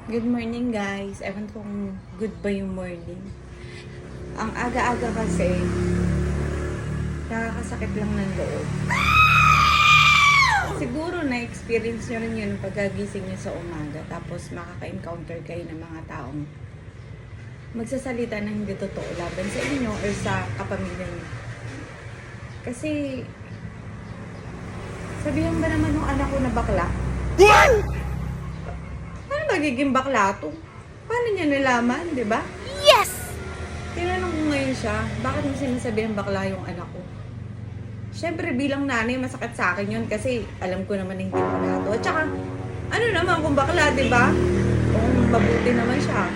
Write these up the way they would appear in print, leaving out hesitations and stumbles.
Good morning guys. Ewan ko kung good ba yung morning. Ang aga-aga kasi, nakakasakit lang ng loob. Siguro na-experience nyo rin yun pagkagising nyo sa umaga. Tapos makaka-encounter kayo ng mga taong magsasalita na hindi totoo laban sa inyo or sa kapamilya nyo. Kasi, sabihan ba naman ng anak ko na bakla? Ano magiging bakla to? Paano niya nalaman, di ba? Yes! Tinanong ko ngayon siya, bakit mo sinasabihan bakla yung anak ko? Siyempre, bilang nanay, masakit sa akin yun kasi alam ko naman hindi bakla to. At saka, ano naman kung bakla, di ba? Kung mabuti naman siya.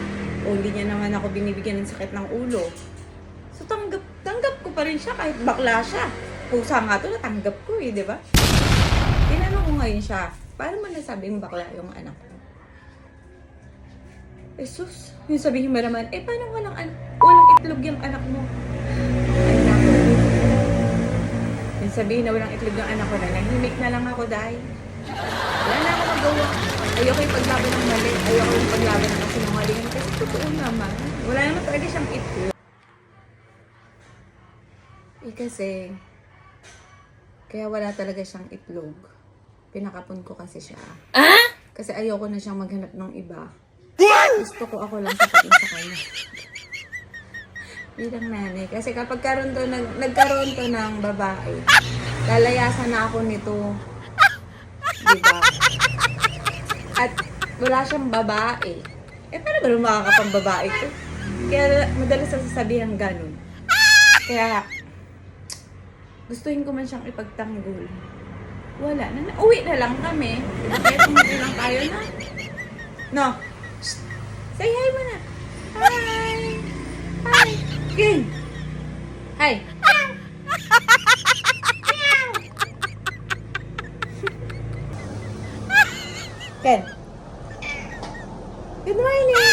O hindi niya naman ako binibigyan ng sakit ng ulo. So, tanggap ko pa rin siya kahit bakla siya. Pusa nga to, natanggap ko di ba? Tinanong ko ngayon siya, paano mo nasabing bakla yung anak ko? Jesus, yung sabihin mo naman, paano walang itlog yung anak mo? Ay, naku. Yung sabihin na walang itlog yung anak ko na, nahimik na lang ako dahil wala na ako magawa. Ayoko yung paglaban ng mali, ayoko yung paglaban ng kasinungalingan kasi totoo naman. Wala naman talaga siyang itlog. Kasi, kaya wala talaga siyang itlog. Pinakapon ko kasi siya. Kasi ayoko na siyang maghanap ng iba. Gusto ko ako lang sapatin sa kanya. Bilang nanay. Kasi kapag nagkaroon to ng babae, lalayasan na ako nito. Diba? At wala siyang babae. Paano ba nung makakapang babae to? Kaya madalas sasabihan ganun. Kaya, gustuhin ko man siyang ipagtanggol. Wala na. Uwi na lang kami. Kaya tumuwi lang tayo na. No. Say hi mo na. Hi. Hi. Ken. Hi. Ken. Good morning.